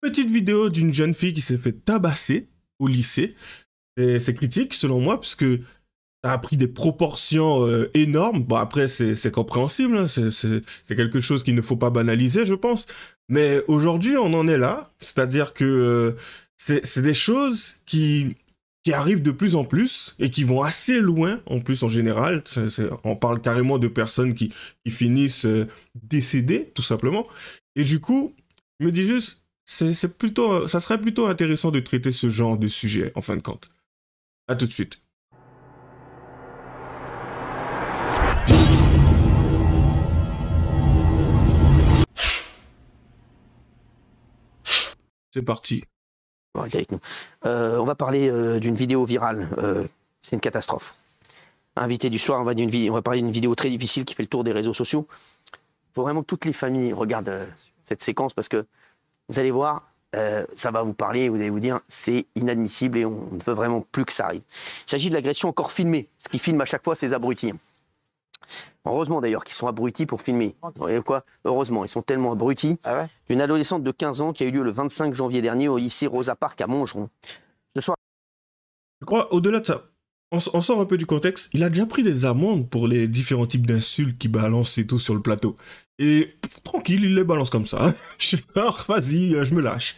Petite vidéo d'une jeune fille qui s'est fait tabasser au lycée. C'est critique selon moi, puisque ça a pris des proportions énormes. Bon, après, c'est compréhensible, hein. C'est quelque chose qu'il ne faut pas banaliser, je pense. Mais aujourd'hui, on en est là. C'est-à-dire que c'est des choses qui arrivent de plus en plus et qui vont assez loin, en plus, en général. On parle carrément de personnes qui finissent décédées, tout simplement. Et du coup, je me dis juste, ça serait plutôt intéressant de traiter ce genre de sujet, en fin de compte. À tout de suite. C'est parti. Bon, restez avec nous. On va parler d'une vidéo virale. C'est une catastrophe. Invité du soir, on va parler d'une vidéo très difficile qui fait le tour des réseaux sociaux. Il faut vraiment que toutes les familles regardent cette séquence parce que vous allez voir, ça va vous parler, vous allez vous dire c'est inadmissible et on ne veut vraiment plus que ça arrive. Il s'agit de l'agression encore filmée. Ce qui filme à chaque fois, ces abrutis. Heureusement d'ailleurs qu'ils sont abrutis pour filmer. Vous voyez quoi? Heureusement, ils sont tellement abrutis. Ah ouais. Une adolescente de 15 ans qui a eu lieu le 25 janvier dernier au lycée Rosa Parks à Montgeron. Ce soir. Je crois, au-delà de ça, on sort un peu du contexte. Il a déjà pris des amendes pour les différents types d'insultes qu'il balance et tout sur le plateau. Et tranquille, il les balance comme ça. Alors, vas-y, je me lâche.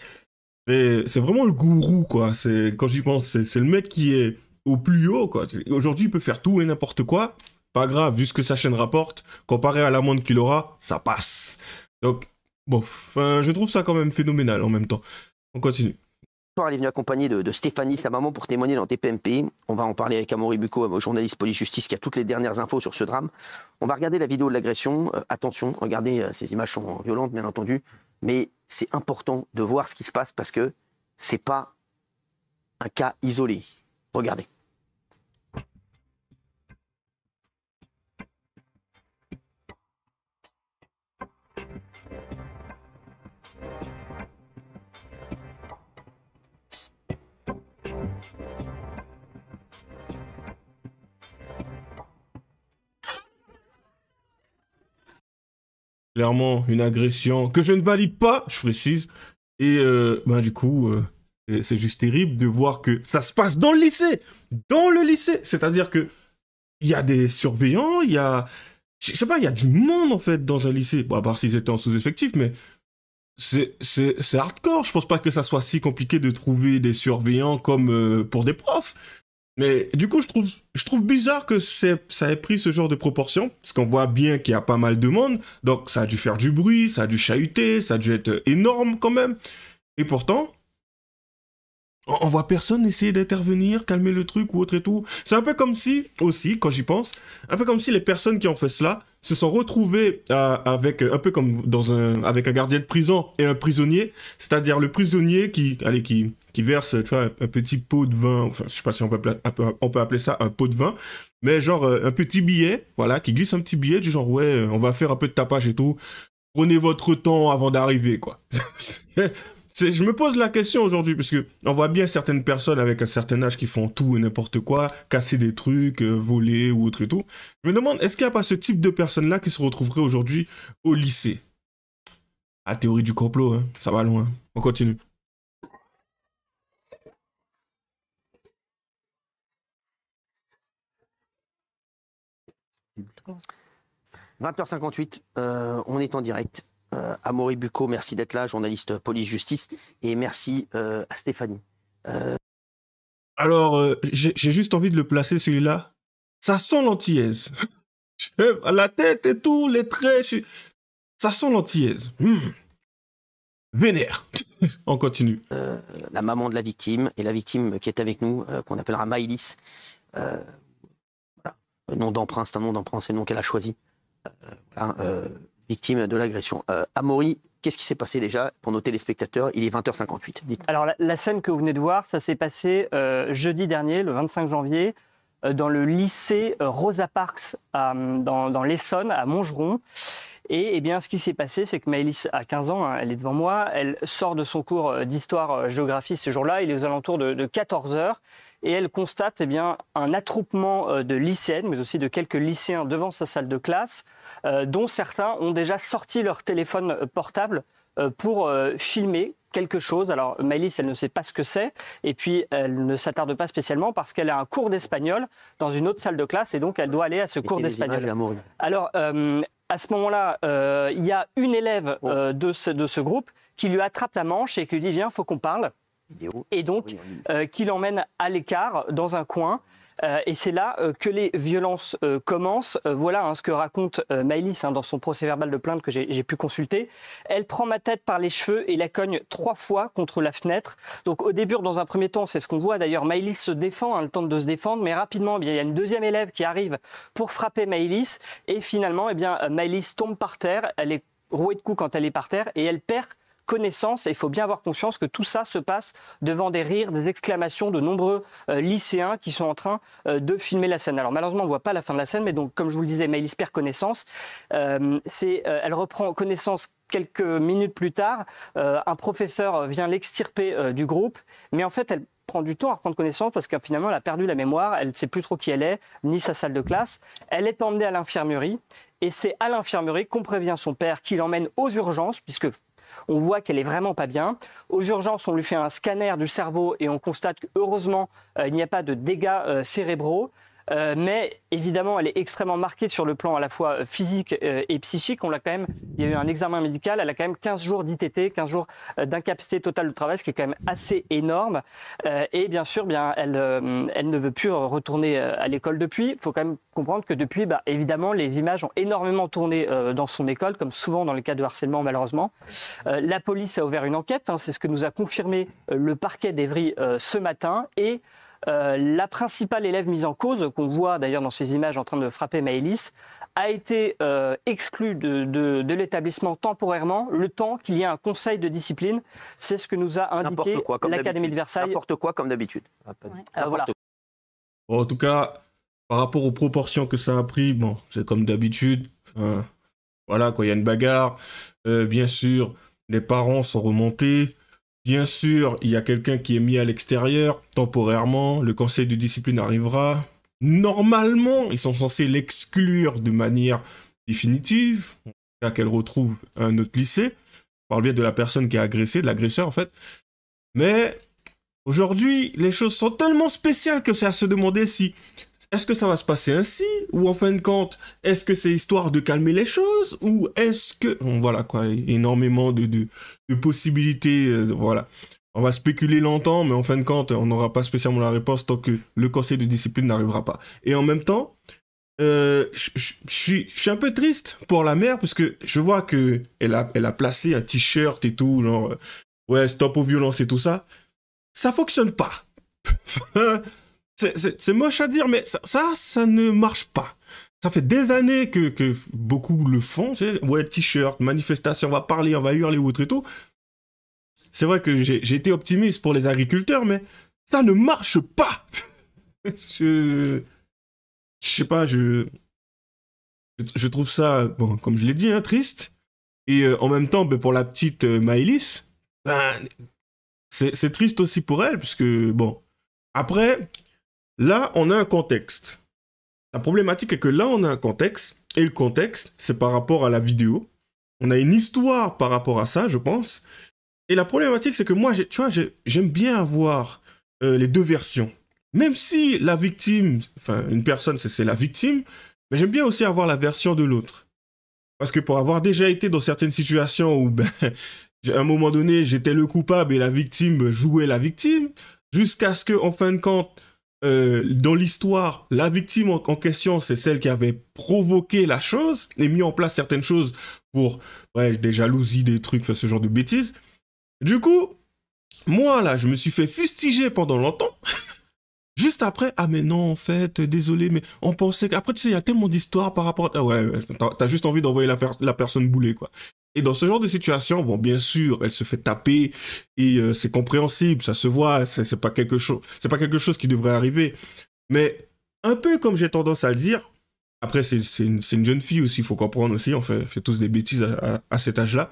C'est vraiment le gourou, quoi. Quand j'y pense, c'est le mec qui est au plus haut, quoi. Aujourd'hui, il peut faire tout et n'importe quoi. Pas grave, vu ce que sa chaîne rapporte, comparé à l'amende qu'il aura, ça passe. Donc, bof, je trouve ça quand même phénoménal en même temps. On continue. Elle est venue accompagnée de Stéphanie, sa maman, pour témoigner dans TPMP. On va en parler avec Amaury Bucco, journaliste police-justice, qui a toutes les dernières infos sur ce drame. On va regarder la vidéo de l'agression. Attention, regardez, ces images sont violentes, bien entendu. Mais c'est important de voir ce qui se passe parce que c'est pas un cas isolé. Regardez. Clairement, une agression que je ne valide pas, je précise. Et du coup, c'est juste terrible de voir que ça se passe dans le lycée. Dans le lycée. C'est-à-dire que il y a des surveillants, il y a... Je sais pas, il y a du monde, en fait, dans un lycée. Bon, à part s'ils étaient en sous-effectif, mais c'est hardcore. Je pense pas que ça soit si compliqué de trouver des surveillants comme pour des profs. Mais du coup, je trouve bizarre que ça ait pris ce genre de proportion, parce qu'on voit bien qu'il y a pas mal de monde, donc ça a dû faire du bruit, ça a dû chahuter, ça a dû être énorme quand même. Et pourtant, on voit personne essayer d'intervenir, calmer le truc ou autre et tout. C'est un peu comme si, aussi, quand j'y pense, un peu comme si les personnes qui ont fait cela se sont retrouvées avec, un peu comme avec un gardien de prison et un prisonnier, c'est-à-dire le prisonnier qui verse, tu vois, un petit pot de vin, enfin, je sais pas si on peut appeler ça un pot de vin, mais genre un petit billet, voilà, qui glisse un petit billet du genre, ouais, on va faire un peu de tapage et tout, prenez votre temps avant d'arriver, quoi. Je me pose la question aujourd'hui, parce que on voit bien certaines personnes avec un certain âge qui font tout et n'importe quoi, casser des trucs, voler ou autre et tout. Je me demande, est-ce qu'il n'y a pas ce type de personnes-là qui se retrouveraient aujourd'hui au lycée? La théorie du complot, hein, ça va loin. On continue. « 20h58, on est en direct. Amaury Bucco, merci d'être là, journaliste police-justice, et merci à Stéphanie. Alors, j'ai juste envie de le placer, celui-là. Ça sent l'antillaise. La tête et tout, les traits, ça sent l'antillaise. Vénère. On continue. La maman de la victime, et la victime qui est avec nous, qu'on appellera Maëlys. Voilà. Le nom d'emprunt, c'est un nom d'emprunt, c'est le nom qu'elle a choisi. Victime de l'agression. Amaury, qu'est-ce qui s'est passé déjà pour nos téléspectateurs? Il est 20h58. Alors la scène que vous venez de voir, ça s'est passé jeudi dernier, le 25 janvier, dans le lycée Rosa Parks dans l'Essonne, à Montgeron. Et eh bien, ce qui s'est passé, c'est que Maëlys a 15 ans, hein, elle est devant moi, elle sort de son cours d'histoire-géographie ce jour-là, il est aux alentours de 14 h, et elle constate eh bien, un attroupement de lycéennes, mais aussi de quelques lycéens devant sa salle de classe, dont certains ont déjà sorti leur téléphone portable pour filmer quelque chose. Alors Maëlys, elle ne sait pas ce que c'est et puis elle ne s'attarde pas spécialement parce qu'elle a un cours d'espagnol dans une autre salle de classe et donc elle doit aller à ce cours d'espagnol. Alors à ce moment-là, il y a une élève de ce groupe qui lui attrape la manche et qui lui dit viens, faut qu'on parle. Et donc qui l'emmène à l'écart dans un coin. Et c'est là que les violences commencent. Voilà ce que raconte Maëlys dans son procès-verbal de plainte que j'ai pu consulter. Elle prend ma tête par les cheveux et la cogne 3 fois contre la fenêtre. Donc au début, dans un premier temps, c'est ce qu'on voit. D'ailleurs, Maëlys se défend, elle tente de se défendre, mais rapidement, il y a une deuxième élève qui arrive pour frapper Maëlys. Et finalement, Maëlys tombe par terre. Elle est rouée de coups quand elle est par terre et elle perd connaissance, et il faut bien avoir conscience que tout ça se passe devant des rires, des exclamations de nombreux lycéens qui sont en train de filmer la scène. Alors malheureusement, on ne voit pas la fin de la scène, mais donc, comme je vous le disais, Maëlys perd connaissance. Elle reprend connaissance quelques minutes plus tard. Un professeur vient l'extirper du groupe, mais en fait, elle prend du temps à reprendre connaissance parce que finalement, elle a perdu la mémoire, elle ne sait plus trop qui elle est, ni sa salle de classe. Elle est emmenée à l'infirmerie, et c'est à l'infirmerie qu'on prévient son père qui l'emmène aux urgences, puisque on voit qu'elle est vraiment pas bien. Aux urgences, on lui fait un scanner du cerveau et on constate que heureusement, il n'y a pas de dégâts cérébraux. Mais évidemment, elle est extrêmement marquée sur le plan à la fois physique et psychique. Il y a eu un examen médical, elle a quand même 15 jours d'ITT, 15 jours d'incapacité totale de travail, ce qui est quand même assez énorme. Et bien sûr, elle ne veut plus retourner à l'école depuis. Il faut quand même comprendre que depuis, évidemment, les images ont énormément tourné dans son école, comme souvent dans les cas de harcèlement, malheureusement. La police a ouvert une enquête, c'est ce que nous a confirmé le parquet d'Évry ce matin. Et la principale élève mise en cause, qu'on voit d'ailleurs dans ces images en train de frapper Maëlys, a été exclue de l'établissement temporairement, le temps qu'il y ait un conseil de discipline. C'est ce que nous a indiqué l'Académie de Versailles. N'importe quoi, comme d'habitude. Voilà. Bon, en tout cas, par rapport aux proportions que ça a pris, bon, c'est comme d'habitude. Voilà, quand il y a une bagarre, bien sûr, les parents sont remontés. Bien sûr, il y a quelqu'un qui est mis à l'extérieur, temporairement, le conseil de discipline arrivera. Normalement, ils sont censés l'exclure de manière définitive, qu'elle retrouve un autre lycée. Je parle bien de la personne qui a agressé, de l'agresseur en fait. Mais aujourd'hui, les choses sont tellement spéciales que c'est à se demander si... Est-ce que ça va se passer ainsi? Ou en fin de compte, est-ce que c'est histoire de calmer les choses? Ou est-ce que... Bon, voilà quoi, énormément de possibilités, voilà. On va spéculer longtemps, mais en fin de compte, on n'aura pas spécialement la réponse tant que le conseil de discipline n'arrivera pas. Et en même temps, je suis un peu triste pour la mère, parce que je vois qu'elle a placé un t-shirt et tout, genre, ouais, stop aux violences et tout ça. Ça fonctionne pas. C'est moche à dire, mais ça ne marche pas. Ça fait des années que beaucoup le font. Ouais, t-shirt, manifestation, on va parler, on va hurler ou autre et tout. C'est vrai que j'ai été optimiste pour les agriculteurs, mais ça ne marche pas. Je sais pas, je trouve ça, bon, comme je l'ai dit, triste. Et en même temps, pour la petite Maëlys, c'est triste aussi pour elle, puisque, bon, après... Là, on a un contexte. La problématique est que là, on a un contexte, et le contexte, c'est par rapport à la vidéo. On a une histoire par rapport à ça, je pense. Et la problématique, c'est que moi, tu vois, j'aime bien avoir les deux versions. Même si la victime, enfin, une personne, c'est la victime, mais j'aime bien aussi avoir la version de l'autre. Parce que pour avoir déjà été dans certaines situations où, à un moment donné, j'étais le coupable et la victime jouait la victime, jusqu'à ce que, en fin de compte, dans l'histoire, la victime en question, c'est celle qui avait provoqué la chose et mis en place certaines choses pour des jalousies, des trucs, ce genre de bêtises. Du coup, moi là, je me suis fait fustiger pendant longtemps. Juste après, ah mais non, en fait, désolé, mais on pensait qu'après, tu sais, il y a tellement d'histoires par rapport à... Ah ouais, t'as juste envie d'envoyer la personne bouler, quoi. Et dans ce genre de situation, bon, bien sûr, elle se fait taper et c'est compréhensible, ça se voit, c'est pas quelque chose qui devrait arriver. Mais un peu comme j'ai tendance à le dire, après c'est une jeune fille aussi, il faut comprendre aussi, on fait tous des bêtises à cet âge-là.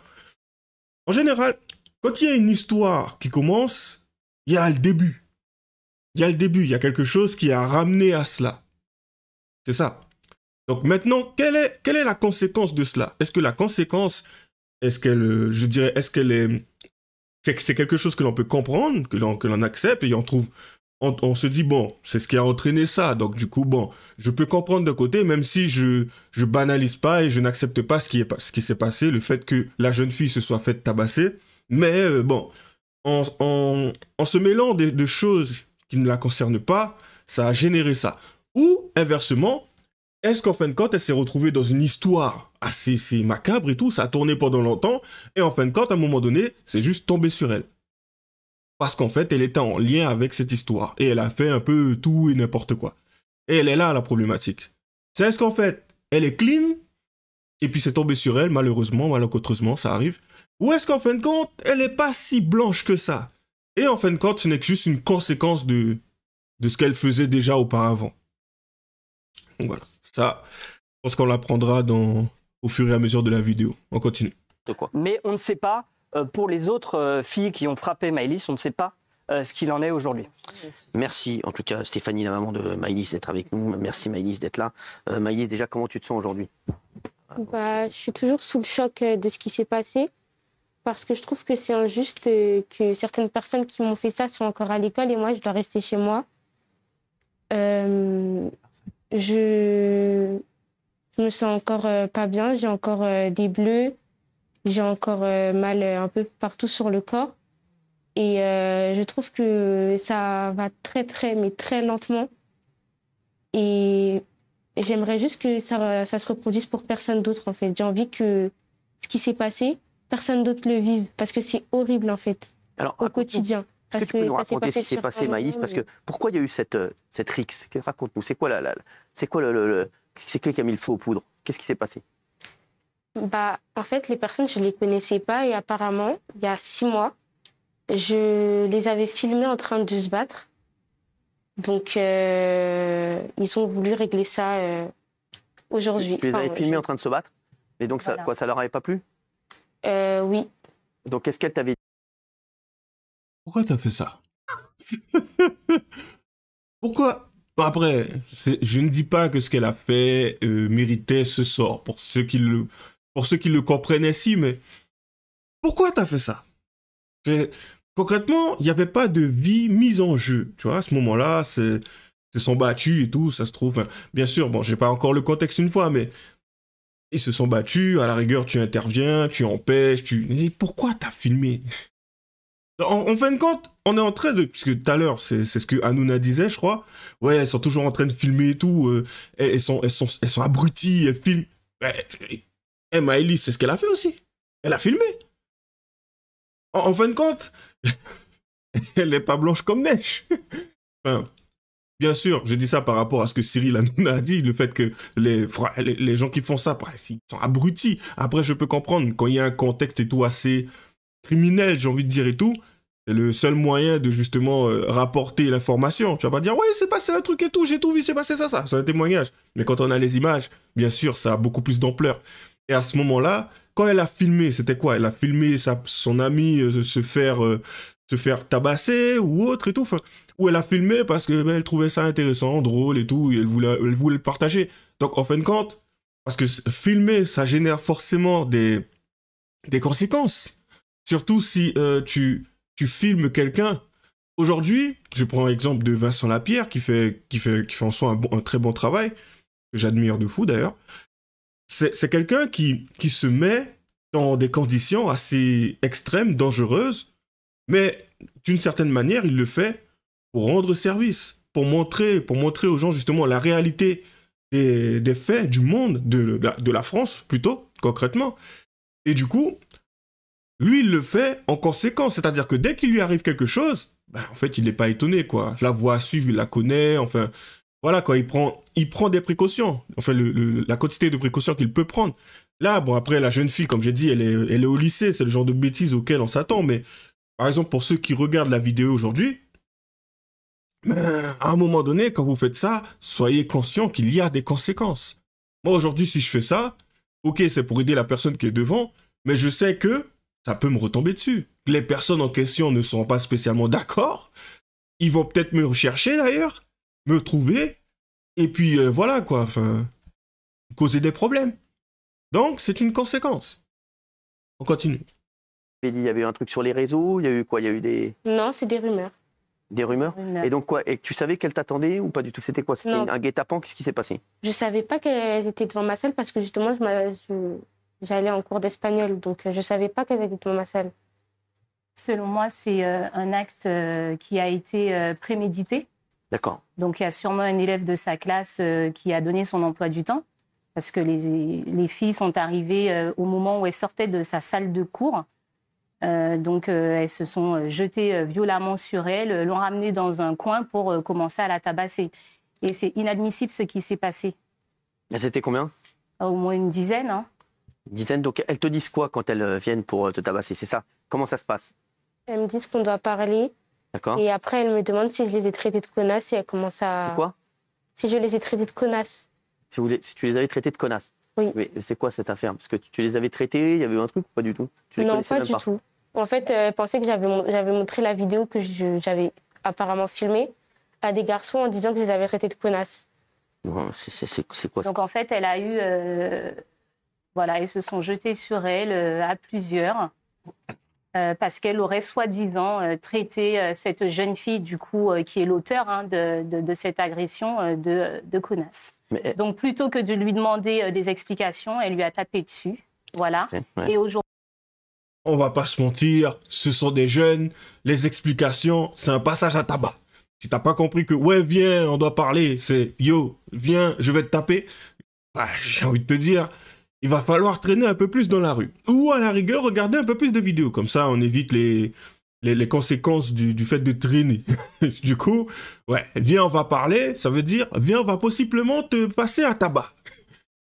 En général, quand il y a une histoire qui commence, il y a le début. Il y a quelque chose qui a ramené à cela. C'est ça. Donc maintenant, quelle est la conséquence de cela? Est-ce que la conséquence, Est-ce qu'elle, je dirais, est-ce qu'elle est... C'est quelque chose que l'on peut comprendre, que l'on accepte, et on se dit, bon, c'est ce qui a entraîné ça. Donc, du coup, bon, je peux comprendre d'un côté, même si je banalise pas et je n'accepte pas ce qui s'est passé, le fait que la jeune fille se soit faite tabasser. Mais, bon, en se mêlant de choses qui ne la concernent pas, ça a généré ça. Ou, inversement, est-ce qu'en fin de compte, elle s'est retrouvée dans une histoire assez macabre et tout, ça a tourné pendant longtemps, et en fin de compte, à un moment donné, c'est juste tombé sur elle. Parce qu'en fait, elle était en lien avec cette histoire, et elle a fait un peu tout et n'importe quoi. Et elle est là, la problématique. C'est est-ce qu'en fait, elle est clean, et puis c'est tombé sur elle, malheureusement, malencontreusement, ça arrive, ou est-ce qu'en fin de compte, elle n'est pas si blanche que ça. Et en fin de compte, ce n'est que juste une conséquence de ce qu'elle faisait déjà auparavant. Donc voilà, ça, je pense qu'on l'apprendra au fur et à mesure de la vidéo. On continue. De quoi? Mais on ne sait pas, pour les autres filles qui ont frappé Maëlys, on ne sait pas ce qu'il en est aujourd'hui. Merci en tout cas Stéphanie, la maman de Maëlys, d'être avec nous. Merci Maëlys d'être là. Maëlys, déjà, comment tu te sens aujourd'hui? Bah, je suis toujours sous le choc de ce qui s'est passé parce que je trouve que c'est injuste que certaines personnes qui m'ont fait ça sont encore à l'école et moi, je dois rester chez moi. Je me sens encore pas bien, j'ai encore des bleus, j'ai encore mal un peu partout sur le corps. Et je trouve que ça va mais très lentement. Et j'aimerais juste que ça se reproduise pour personne d'autre, en fait. J'ai envie que ce qui s'est passé, personne d'autre le vive, parce que c'est horrible, en fait, Alors, au quotidien. Est-ce que tu peux nous raconter ce qui s'est sur passé, un Maëlys? moment, Parce que pourquoi il y a eu cette rixe? Raconte-nous. C'est quoi c'est qui a mis le feu aux poudres? Qu'est-ce qui s'est passé? Bah, en fait, les personnes, je ne les connaissais pas et apparemment, il y a 6 mois, je les avais filmés en train de se battre. Donc, ils ont voulu régler ça aujourd'hui. Tu les avais filmés en train de se battre? Et donc, Voilà. ça leur avait pas plu? Oui. Donc, qu'est-ce qu'elle t'avait dit? Pourquoi t'as fait ça? Pourquoi? Bon, après, je ne dis pas que ce qu'elle a fait méritait ce sort, pour ceux qui le comprenaient si, mais pourquoi t'as fait ça? Concrètement, il n'y avait pas de vie mise en jeu, tu vois, à ce moment-là, se sont battus et tout, ça se trouve, hein. Bien sûr, bon, j'ai pas encore le contexte une fois, mais ils se sont battus, à la rigueur, tu interviens, tu empêches, Mais pourquoi t'as filmé? En fin de compte, on est en train de... Parce que tout à l'heure, c'est ce que Hanouna disait, je crois. Ouais, elles sont toujours en train de filmer et tout. Elles sont abruties, elles filment. Maëlys, c'est ce qu'elle a fait aussi. Elle a filmé. En fin de compte, elle n'est pas blanche comme neige. Enfin, bien sûr, je dis ça par rapport à ce que Cyril Hanouna a dit, le fait que les gens qui font ça, ils sont abrutis. Après, je peux comprendre, quand il y a un contexte et tout assez criminel, j'ai envie de dire et tout, c'est le seul moyen de justement rapporter l'information. Tu vas pas dire, ouais, c'est passé un truc et tout, j'ai tout vu, c'est passé ça. C'est un témoignage. Mais quand on a les images, bien sûr, ça a beaucoup plus d'ampleur. Et à ce moment-là, quand elle a filmé, c'était quoi? Elle a filmé son ami se faire tabasser ou autre et tout. Enfin, ou elle a filmé parce que elle trouvait ça intéressant, drôle et tout, et elle voulait le partager. Donc, en fin de compte, parce que filmer, ça génère forcément des conséquences. Surtout si tu filmes quelqu'un. Aujourd'hui, je prends l'exemple de Vincent Lapierre qui fait en soi un très bon travail, que j'admire de fou d'ailleurs. C'est quelqu'un qui se met dans des conditions assez extrêmes, dangereuses, mais d'une certaine manière, il le fait pour rendre service, pour montrer aux gens justement la réalité des faits du monde, de la France plutôt, concrètement. Et du coup, lui, il le fait en conséquence, c'est-à-dire que dès qu'il lui arrive quelque chose, en fait, il n'est pas étonné, quoi. La voie à suivre, il la connaît, enfin, voilà, quoi, il prend des précautions, enfin, la quantité de précautions qu'il peut prendre. Là, bon, après, la jeune fille, comme j'ai dit, elle est au lycée, c'est le genre de bêtises auxquelles on s'attend, mais par exemple, pour ceux qui regardent la vidéo aujourd'hui, à un moment donné, quand vous faites ça, soyez conscient qu'il y a des conséquences. Moi, aujourd'hui, si je fais ça, ok, c'est pour aider la personne qui est devant, mais je sais que ça peut me retomber dessus. Les personnes en question ne sont pas spécialement d'accord. Ils vont peut-être me rechercher d'ailleurs, me trouver, et puis voilà quoi, enfin, causer des problèmes. Donc c'est une conséquence. On continue. Il y avait eu un truc sur les réseaux, il y a eu quoi? Il y a eu Non, c'est des rumeurs. des rumeurs? Et donc quoi? Et tu savais qu'elle t'attendait ou pas du tout? C'était quoi? C'était Non. un guet-apens? Qu'est-ce qui s'est passé? Je savais pas qu'elle était devant ma salle parce que justement, j'allais en cours d'espagnol. Donc, je savais pas qu'elle était devant ma salle. Selon moi, c'est un acte qui a été prémédité. D'accord. Donc, il y a sûrement un élève de sa classe qui a donné son emploi du temps parce que les filles sont arrivées au moment où elles sortaient de sa salle de cours. Donc, elles se sont jetées violemment sur elle, l'ont ramenée dans un coin pour commencer à la tabasser. Et c'est inadmissible ce qui s'est passé. Et c'était combien? Au moins une dizaine. Hein. Une dizaine. Donc elles te disent quoi quand elles viennent pour te tabasser? C'est ça? Comment ça se passe? Elles me disent qu'on doit parler. D'accord. Et après, elles me demandent si je les ai traitées de connasses et elles commencent à... C'est quoi? Si je les ai traitées de connasses. Si tu les avais traitées de connasses? Oui. Mais c'est quoi cette affaire? Parce que tu les avais traitées, il y avait eu un truc ou pas du tout? Tu les Non, connaissais pas même du tout. En fait, elles pensaient que j'avais montré la vidéo que j'avais apparemment filmée à des garçons en disant que je les avais traités de connasses. Non, c'est quoi ça? Donc, en fait, elle a eu... voilà, ils se sont jetés sur elle à plusieurs parce qu'elle aurait soi-disant traité cette jeune fille, du coup, qui est l'auteur hein, de cette agression de connasse. Mais, donc, plutôt que de lui demander des explications, elle lui a tapé dessus. Voilà. ouais. Et aujourd'hui... On va pas se mentir, ce sont des jeunes, les explications, c'est un passage à tabac. Si t'as pas compris que, ouais, viens, on doit parler, c'est, yo, viens, je vais te taper, bah, j'ai envie de te dire, il va falloir traîner un peu plus dans la rue. Ou à la rigueur, regarder un peu plus de vidéos, comme ça on évite les conséquences du fait de traîner. Du coup, ouais, viens, on va parler, ça veut dire, viens, on va possiblement te passer à tabac.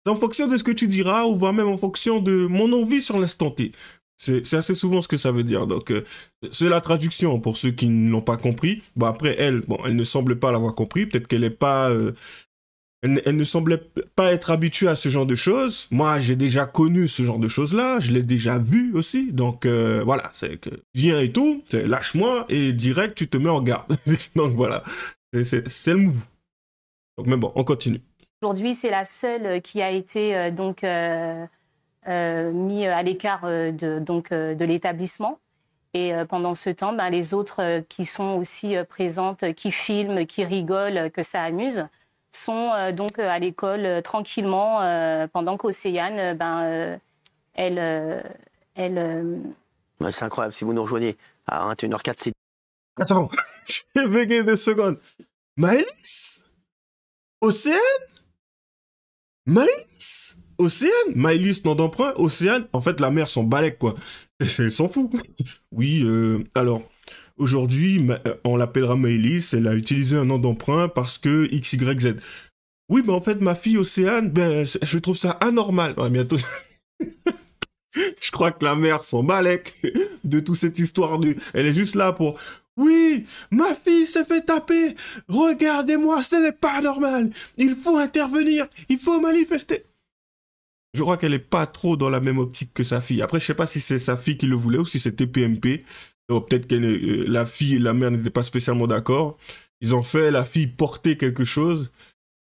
C'est en fonction de ce que tu diras, ou voire même en fonction de mon envie sur l'instant T. C'est assez souvent ce que ça veut dire. Donc, c'est la traduction pour ceux qui ne l'ont pas compris. Bon, après, elle ne semble pas l'avoir compris. Peut-être qu'elle n'est pas... elle ne semblait pas être habituée à ce genre de choses. Moi, j'ai déjà connu ce genre de choses-là. Je l'ai déjà vu aussi. Donc, voilà. C'est que viens et tout. Lâche-moi et direct, tu te mets en garde. Donc, voilà. C'est le move. Donc, mais bon, on continue. Aujourd'hui, c'est la seule qui a été donc... mis à l'écart de l'établissement. Et pendant ce temps, ben, les autres qui sont aussi présentes, qui filment, qui rigolent, que ça amuse, sont donc à l'école tranquillement, pendant qu'Océane, elle... Ouais, c'est incroyable, si vous nous rejoignez à 21h04, c'est... Attends, j'ai bugué 2 secondes. Maëlys? Océane? Maëlys? Océane? Maëlys, nom d'emprunt? Océane? En fait, la mère s'en balèque, quoi. Elle s'en fout. Oui, alors, aujourd'hui, on l'appellera Maëlys. Elle a utilisé un nom d'emprunt parce que XYZ. Oui, mais en fait, ma fille Océane, ben, je trouve ça anormal. Ouais, bientôt... Je crois que la mère s'en balèque de toute cette histoire de... Elle est juste là pour... Oui, ma fille s'est fait taper. Regardez-moi, ce n'est pas normal. Il faut intervenir. Il faut manifester. Je crois qu'elle est pas trop dans la même optique que sa fille. Après, je sais pas si c'est sa fille qui le voulait ou si c'était PMP. Donc, peut-être que la fille et la mère n'étaient pas spécialement d'accord. Ils ont fait la fille porter quelque chose.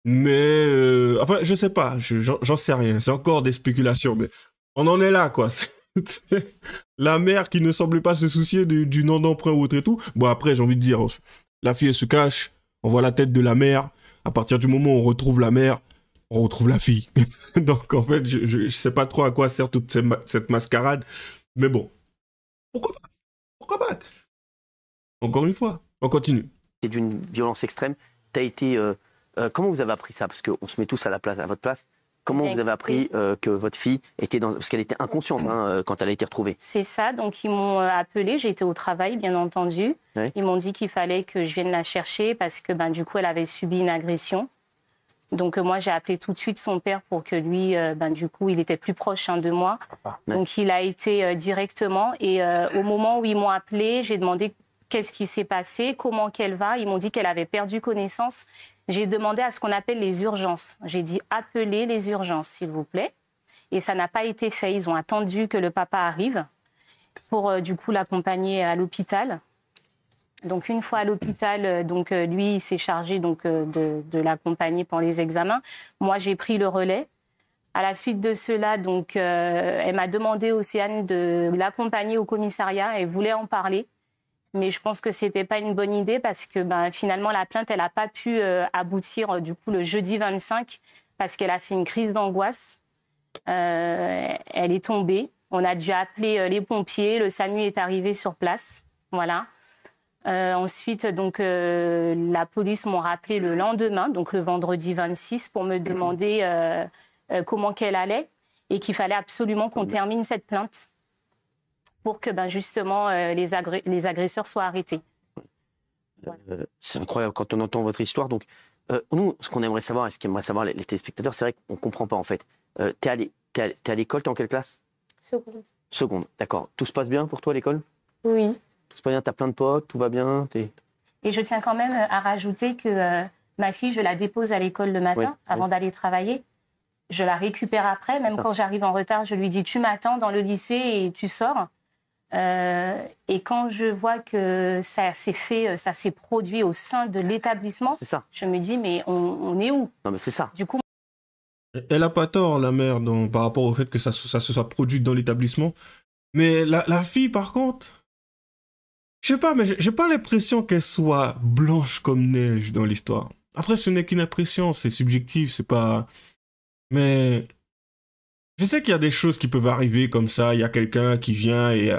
Mais... enfin, je sais pas. J'en sais rien. C'est encore des spéculations. Mais on en est là, quoi. La mère qui ne semblait pas se soucier du nom d'emprunt ou autre et tout. Bon, après, j'ai envie de dire, la fille, elle se cache. On voit la tête de la mère. À partir du moment où on retrouve la mère, on retrouve la fille. Donc, en fait, je sais pas trop à quoi sert toute cette mascarade. Mais bon. Pourquoi pas? Pourquoi pas? Encore une fois, on continue. C'est d'une violence extrême. T'as été... comment vous avez appris ça? Parce qu'on se met tous à votre place. Comment vous avez appris que votre fille était dans... Parce qu'elle était inconsciente hein, quand elle a été retrouvée. C'est ça, donc ils m'ont appelée, j'étais au travail bien entendu. Ouais. Ils m'ont dit qu'il fallait que je vienne la chercher parce que du coup elle avait subi une agression. Donc moi j'ai appelé tout de suite son père pour que lui, du coup il était plus proche de moi. Ouais. Donc il a été directement et au moment où ils m'ont appelé, j'ai demandé qu'est-ce qui s'est passé, comment qu'elle va. Ils m'ont dit qu'elle avait perdu connaissance. J'ai demandé à ce qu'on appelle les urgences. J'ai dit appelez les urgences, s'il vous plaît. Et ça n'a pas été fait. Ils ont attendu que le papa arrive pour du coup l'accompagner à l'hôpital. Donc une fois à l'hôpital, lui il s'est chargé de l'accompagner pour les examens. Moi j'ai pris le relais. À la suite de cela, donc, elle m'a demandé, Océane, de l'accompagner au commissariat. Elle voulait en parler. Mais je pense que ce n'était pas une bonne idée parce que finalement, la plainte, elle n'a pas pu aboutir du coup, le jeudi 25 parce qu'elle a fait une crise d'angoisse. Elle est tombée. On a dû appeler les pompiers. Le SAMU est arrivé sur place. Voilà. Ensuite, donc, la police m'a rappelé le lendemain, donc le vendredi 26, pour me demander comment qu'elle allait et qu'il fallait absolument qu'on termine cette plainte pour que justement les agresseurs soient arrêtés. Voilà. C'est incroyable quand on entend votre histoire. Donc, nous, ce qu'on aimerait savoir et ce qu'aimeraient savoir les téléspectateurs, c'est vrai qu'on ne comprend pas en fait. T'es à l'école, t'es en quelle classe? Seconde. Seconde, d'accord. Tout se passe bien pour toi à l'école? Oui. Tout se passe bien, t'as plein de potes, tout va bien? Et je tiens quand même à rajouter que ma fille, je la dépose à l'école le matin avant d'aller travailler. Je la récupère après, même quand j'arrive en retard, je lui dis tu m'attends dans le lycée et tu sors. Et quand je vois que ça s'est produit au sein de l'établissement, je me dis mais on est où? Non mais c'est ça. Du coup, elle a pas tort, la mère, par rapport au fait que ça se soit produit dans l'établissement. Mais la fille, par contre, je sais pas, mais j'ai pas l'impression qu'elle soit blanche comme neige dans l'histoire. Après, ce n'est qu'une impression, c'est subjectif, c'est pas... Mais je sais qu'il y a des choses qui peuvent arriver comme ça, il y a quelqu'un qui vient et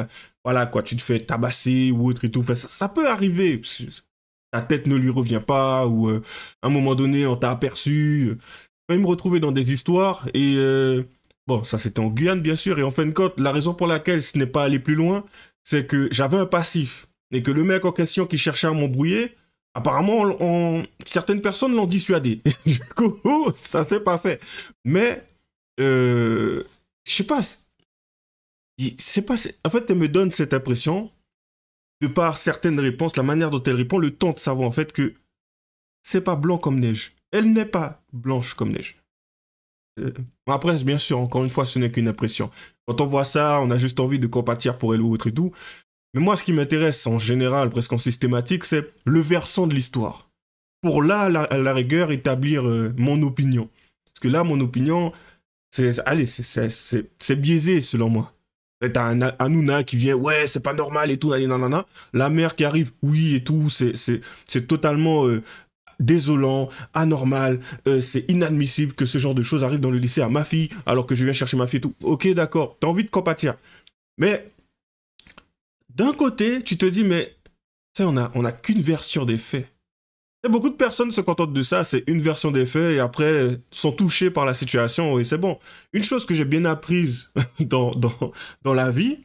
voilà quoi, tu te fais tabasser ou autre et tout. Enfin, ça peut arriver, ta tête ne lui revient pas ou à un moment donné on t'a aperçu. Je vais me retrouver dans des histoires et bon, ça c'était en Guyane bien sûr et en fin de compte, la raison pour laquelle ce n'est pas allé plus loin, c'est que j'avais un passif et que le mec en question qui cherchait à m'embrouiller, apparemment certaines personnes l'ont dissuadé. Du coup, ça s'est pas fait. Mais je sais pas. En fait, elle me donne cette impression, de par certaines réponses, la manière dont elle répond, le temps de savoir en fait que c'est pas blanc comme neige. Elle n'est pas blanche comme neige. Après, bien sûr, encore une fois, ce n'est qu'une impression. Quand on voit ça, on a juste envie de compatir pour elle ou autre et tout. Mais moi, ce qui m'intéresse en général, presque en systématique, c'est le versant de l'histoire. Pour là, à la rigueur, établir mon opinion. Parce que là, mon opinion, c'est biaisé selon moi. T'as un Hanouna qui vient, ouais, c'est pas normal et tout, nanana. La mère qui arrive, oui et tout, c'est totalement désolant, anormal, c'est inadmissible que ce genre de choses arrive dans le lycée à ma fille, alors que je viens chercher ma fille et tout. Ok, d'accord, t'as envie de compatir. Mais d'un côté, tu te dis, mais tu sais, on a qu'une version des faits. Et beaucoup de personnes se contentent de ça, c'est une version des faits et après sont touchées par la situation et c'est bon. Une chose que j'ai bien apprise dans la vie,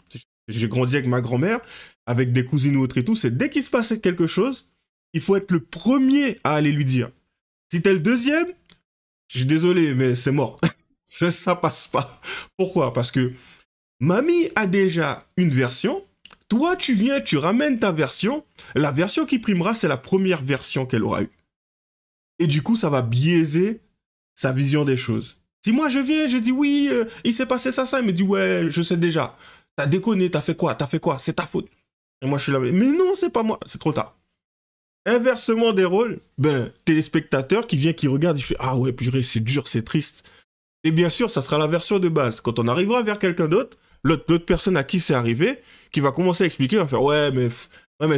j'ai grandi avec ma grand-mère, avec des cousines ou autres et tout, c'est dès qu'il se passait quelque chose, il faut être le premier à aller lui dire. Si t'es le deuxième, je suis désolé, mais c'est mort. Ça passe pas. Pourquoi? Parce que mamie a déjà une version. Toi, tu viens, tu ramènes ta version. La version qui primera, c'est la première version qu'elle aura eue. Et du coup, ça va biaiser sa vision des choses. Si moi, je viens, je dis oui, il s'est passé ça, il me dit ouais, je sais déjà. T'as déconné, t'as fait quoi, c'est ta faute. Et moi, je suis là, mais non, c'est pas moi, c'est trop tard. Inversement des rôles, téléspectateur qui vient, qui regarde, il fait ah ouais, purée, c'est dur, c'est triste. Et bien sûr, ça sera la version de base. Quand on arrivera vers quelqu'un d'autre, l'autre personne à qui c'est arrivé, qui va commencer à expliquer, va faire ouais mais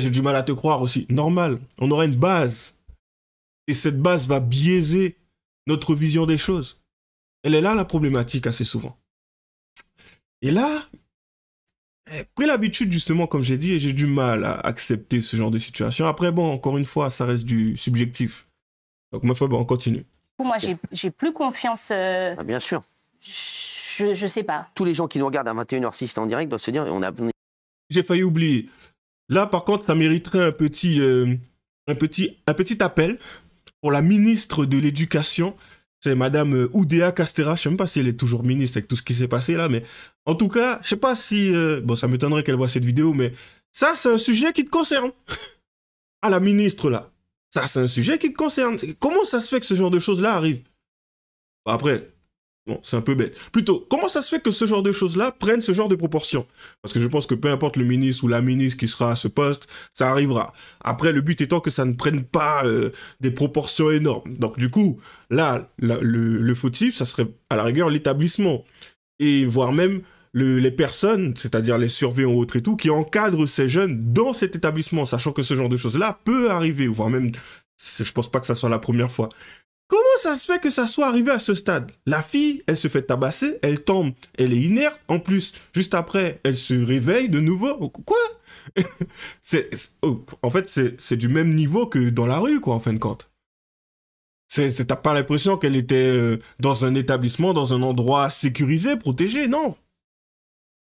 j'ai du mal à te croire aussi. Normal, on aura une base. Et cette base va biaiser notre vision des choses. Elle est là la problématique assez souvent. Et là, j'ai pris l'habitude justement, comme j'ai dit, et j'ai du mal à accepter ce genre de situation. Après, bon, encore une fois, ça reste du subjectif. Donc ma foi, on continue. Moi, j'ai plus confiance. Bien sûr. Je sais pas. Tous les gens qui nous regardent à 21h06 en direct doivent se dire J'ai failli oublier. Là, par contre, ça mériterait un petit appel pour la ministre de l'Éducation. C'est Madame Oudéa Castéra. Je sais même pas si elle est toujours ministre avec tout ce qui s'est passé là, mais en tout cas, je sais pas si... bon, ça m'étonnerait qu'elle voit cette vidéo, mais ça, c'est un sujet qui te concerne. À la ministre, là. Ça, c'est un sujet qui te concerne. Comment ça se fait que ce genre de choses-là arrivent? Après, Bon, c'est un peu bête. Plutôt, comment ça se fait que ce genre de choses-là prennent ce genre de proportions? Parce que je pense que peu importe le ministre ou la ministre qui sera à ce poste, ça arrivera. Après, le but étant que ça ne prenne pas des proportions énormes. Donc du coup, là, le fautif, ça serait à la rigueur l'établissement. Et voire même les personnes, c'est-à-dire les surveillants ou autres et tout, qui encadrent ces jeunes dans cet établissement, sachant que ce genre de choses-là peut arriver, voire même, je pense pas que ça soit la première fois. Comment ça se fait que ça soit arrivé à ce stade? La fille, elle se fait tabasser, elle tombe, elle est inerte. En plus, juste après, elle se réveille de nouveau. Quoi? En fait, c'est du même niveau que dans la rue, quoi, en fin de compte. T'as pas l'impression qu'elle était dans un établissement, dans un endroit sécurisé, protégé, non.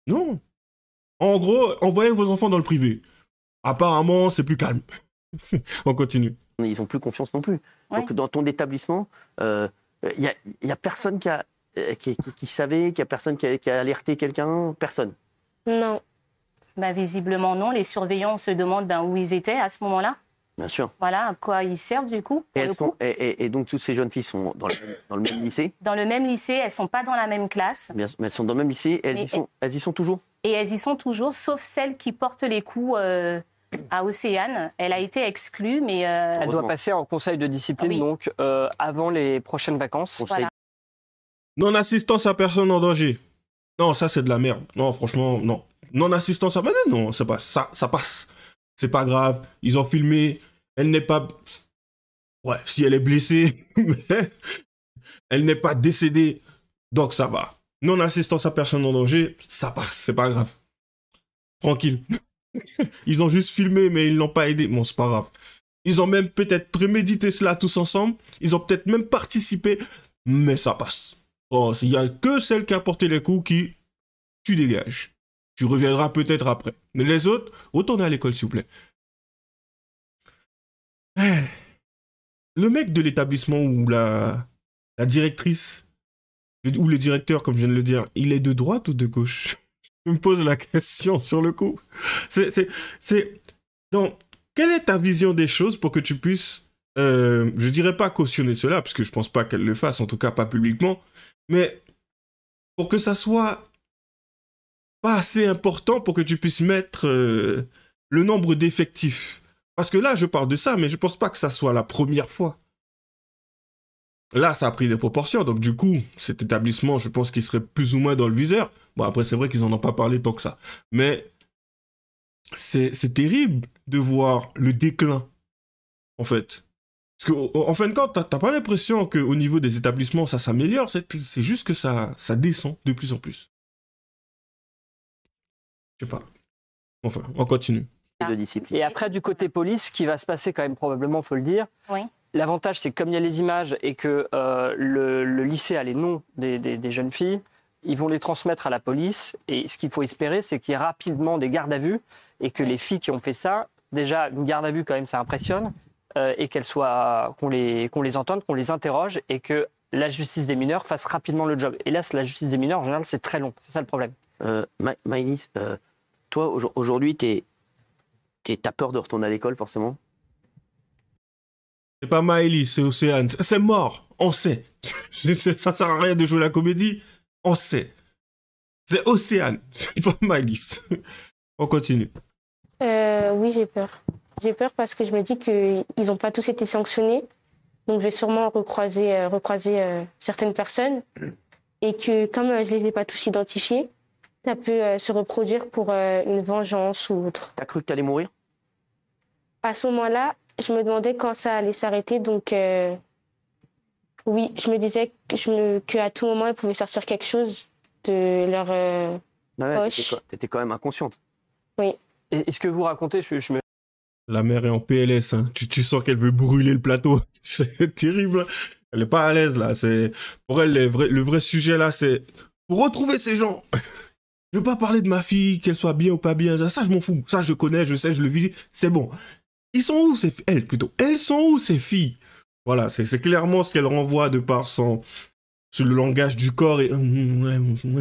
Non. En gros, envoyez vos enfants dans le privé. Apparemment, c'est plus calme. On continue. Ils n'ont plus confiance non plus. Ouais. Donc, dans ton établissement, il y a personne qui savait, qu'il y a personne qui a alerté quelqu'un? Personne? Non. Bah, visiblement, non. Les surveillants se demandent où ils étaient à ce moment-là. Bien sûr. Voilà, à quoi ils servent du coup. Et donc, toutes ces jeunes filles sont dans le même lycée? Dans le même lycée, elles ne sont pas dans la même classe. Bien, mais elles sont dans le même lycée et elles y sont toujours? Et elles y sont toujours, sauf celle qui porte les coups à Océane. Elle a été exclue, mais... Elle doit passer en conseil de discipline, Oui. donc avant les prochaines vacances. Voilà. Non-assistance à personne en danger. Non, ça c'est de la merde. Non, franchement, non. Non-assistance à... non, ça passe. Ça passe. C'est pas grave. Ils ont filmé. Elle n'est pas... Ouais, si elle est blessée, mais elle n'est pas décédée. Donc ça va. Non-assistance à personne en danger, ça passe. C'est pas grave. Tranquille. Ils ont juste filmé, mais ils l'ont pas aidé. Bon, c'est pas grave. Ils ont même peut-être prémédité cela tous ensemble. Ils ont peut-être même participé, mais ça passe. Oh, il y a que celle qui a porté les coups qui... Tu dégages. Tu reviendras peut-être après. Mais les autres, retournez à l'école, s'il vous plaît. Le mec de l'établissement ou la directrice, ou le directeur, comme je viens de le dire, il est de droite ou de gauche? Je me pose la question sur le coup. Donc, quelle est ta vision des choses pour que tu puisses, je dirais pas cautionner cela, parce que je pense pas qu'elle le fasse, en tout cas pas publiquement, mais pour que ça soit pas assez important pour que tu puisses mettre le nombre d'effectifs. Parce que là, je parle de ça, mais je pense pas que ça soit la première fois. Là, ça a pris des proportions, donc du coup, cet établissement, je pense qu'il serait plus ou moins dans le viseur. Bon, après, c'est vrai qu'ils en ont pas parlé tant que ça. Mais c'est terrible de voir le déclin, en fait. Parce qu'en fin de compte, t'as pas l'impression qu'au niveau des établissements, ça s'améliore, c'est juste que ça descend de plus en plus. Je sais pas. Enfin, on continue. De discipline. Et après, du côté police, ce qui va se passer quand même probablement, faut le dire. Oui. L'avantage, c'est que comme il y a les images et que le lycée a les noms des jeunes filles, ils vont les transmettre à la police. Et ce qu'il faut espérer, c'est qu'il y ait rapidement des gardes à vue et que les filles qui ont fait ça, déjà, une garde à vue, quand même, ça impressionne, et qu'on les entende, qu'on les interroge et que la justice des mineurs fasse rapidement le job. Et là, la justice des mineurs, en général, c'est très long. C'est ça le problème. Maëlys, toi, aujourd'hui, t'as peur de retourner à l'école, forcément? C'est pas Maëlys, c'est Océane. C'est mort, on sait. Ça sert à rien de jouer la comédie, on sait. C'est Océane, c'est pas Maëlys. On continue. Oui, j'ai peur. J'ai peur parce que je me dis qu'ils n'ont pas tous été sanctionnés. Donc, je vais sûrement recroiser certaines personnes. Et que comme je ne les ai pas tous identifiés, ça peut se reproduire pour une vengeance ou autre. T'as cru que t'allais mourir? À ce moment-là, je me demandais quand ça allait s'arrêter. Donc, oui, je me disais qu'à tout moment, il pouvait sortir quelque chose de leur poche. T'étais quand même inconsciente. Oui. Et ce que vous racontez, je me... La mère est en PLS, hein. Tu sens qu'elle veut brûler le plateau. C'est terrible. Elle est pas à l'aise, là. Pour elle, le vrai sujet, là, c'est pour retrouver ces gens. Je veux pas parler de ma fille, qu'elle soit bien ou pas bien. Ça, je m'en fous. Ça, je connais, je sais, je le visite. C'est bon. Ils sont où, ces filles? Elles sont où, ces filles? Voilà, c'est clairement ce qu'elle renvoie de par sur le langage du corps. Et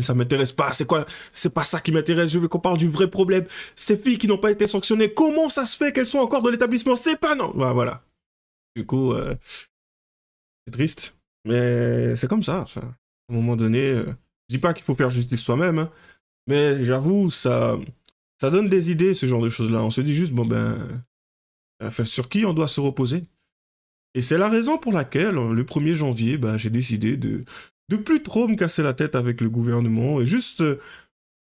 ça m'intéresse pas. C'est quoi? C'est pas ça qui m'intéresse. Je veux qu'on parle du vrai problème. Ces filles qui n'ont pas été sanctionnées, comment ça se fait qu'elles sont encore dans l'établissement? C'est pas non. Voilà. Du coup, c'est triste. Mais c'est comme ça. À un moment donné, je dis pas qu'il faut faire justice soi-même, hein, mais j'avoue, ça donne des idées, ce genre de choses-là. On se dit juste, bon ben, enfin, sur qui on doit se reposer? Et c'est la raison pour laquelle, le 1er janvier, ben, j'ai décidé de plus trop me casser la tête avec le gouvernement et juste,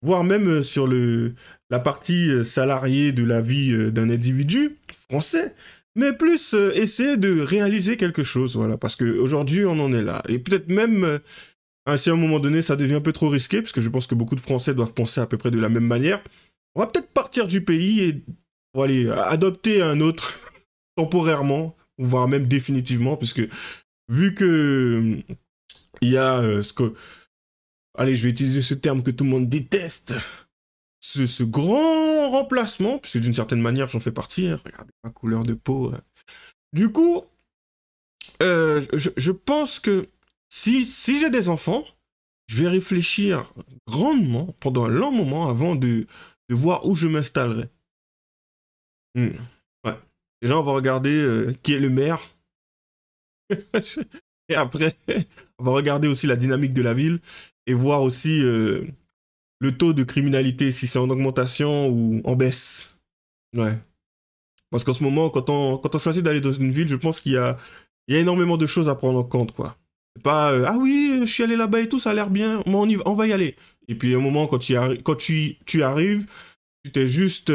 voire même sur la partie salariée de la vie d'un individu français, mais plus essayer de réaliser quelque chose, voilà, parce qu'aujourd'hui, on en est là. Et peut-être même, à un moment donné, ça devient un peu trop risqué, parce que je pense que beaucoup de Français doivent penser à peu près de la même manière. On va peut-être partir du pays et pour aller adopter un autre temporairement, voire même définitivement, puisque vu que il y a ce que... Allez, je vais utiliser ce terme que tout le monde déteste, ce grand remplacement, puisque d'une certaine manière, j'en fais partie, hein, regardez ma couleur de peau. Du coup, je pense que si j'ai des enfants, je vais réfléchir grandement pendant un long moment avant de voir où je m'installerai. Ouais. Déjà, on va regarder qui est le maire. Et après, on va regarder aussi la dynamique de la ville et voir aussi le taux de criminalité, si c'est en augmentation ou en baisse. Ouais. Parce qu'en ce moment, quand on choisit d'aller dans une ville, je pense qu'il y a énormément de choses à prendre en compte, quoi. C'est pas ah oui, je suis allé là-bas et tout, ça a l'air bien, on va y aller. Et puis à un moment, quand tu arrives, tu t'es juste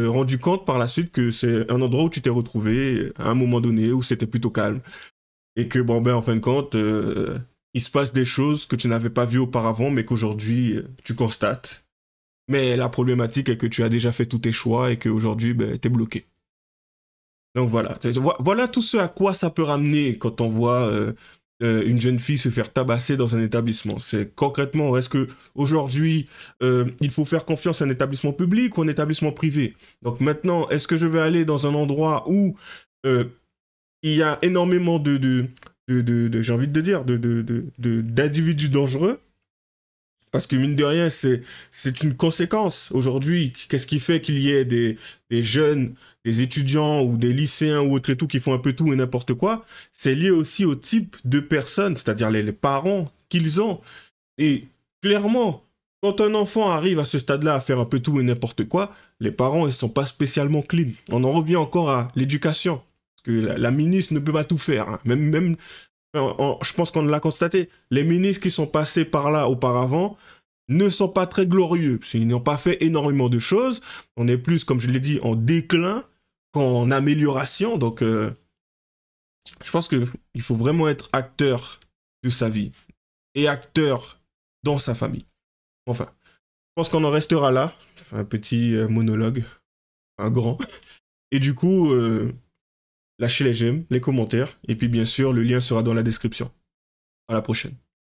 rendu compte par la suite que c'est un endroit où tu t'es retrouvé à un moment donné où c'était plutôt calme. Et que bon ben en fin de compte, il se passe des choses que tu n'avais pas vues auparavant, mais qu'aujourd'hui tu constates. Mais la problématique est que tu as déjà fait tous tes choix et qu'aujourd'hui ben, t'es bloqué. Donc voilà. Voilà tout ce à quoi ça peut ramener quand on voit une jeune fille se faire tabasser dans un établissement. C'est concrètement, est-ce que aujourd'hui il faut faire confiance à un établissement public ou un établissement privé? Donc maintenant, est-ce que je vais aller dans un endroit où il y a énormément j'ai envie de dire, d'individus dangereux? Parce que mine de rien, c'est une conséquence. Aujourd'hui, qu'est-ce qui fait qu'il y ait des jeunes, des étudiants ou des lycéens ou autres et tout qui font un peu tout et n'importe quoi? C'est lié aussi au type de personnes, c'est-à-dire les parents qu'ils ont. Et clairement, quand un enfant arrive à ce stade-là à faire un peu tout et n'importe quoi, les parents, ils sont pas spécialement clean. On en revient encore à l'éducation. Parce que la ministre ne peut pas tout faire. Hein. Même je pense qu'on l'a constaté, les ministres qui sont passés par là auparavant ne sont pas très glorieux, parce qu'ils n'ont pas fait énormément de choses. On est plus, comme je l'ai dit, en déclin qu'en amélioration. Donc, je pense qu'il faut vraiment être acteur de sa vie et acteur dans sa famille. Enfin, je pense qu'on en restera là. Enfin, un petit monologue, un grand. Et du coup... lâchez les j'aime, les commentaires, et puis bien sûr, le lien sera dans la description. À la prochaine.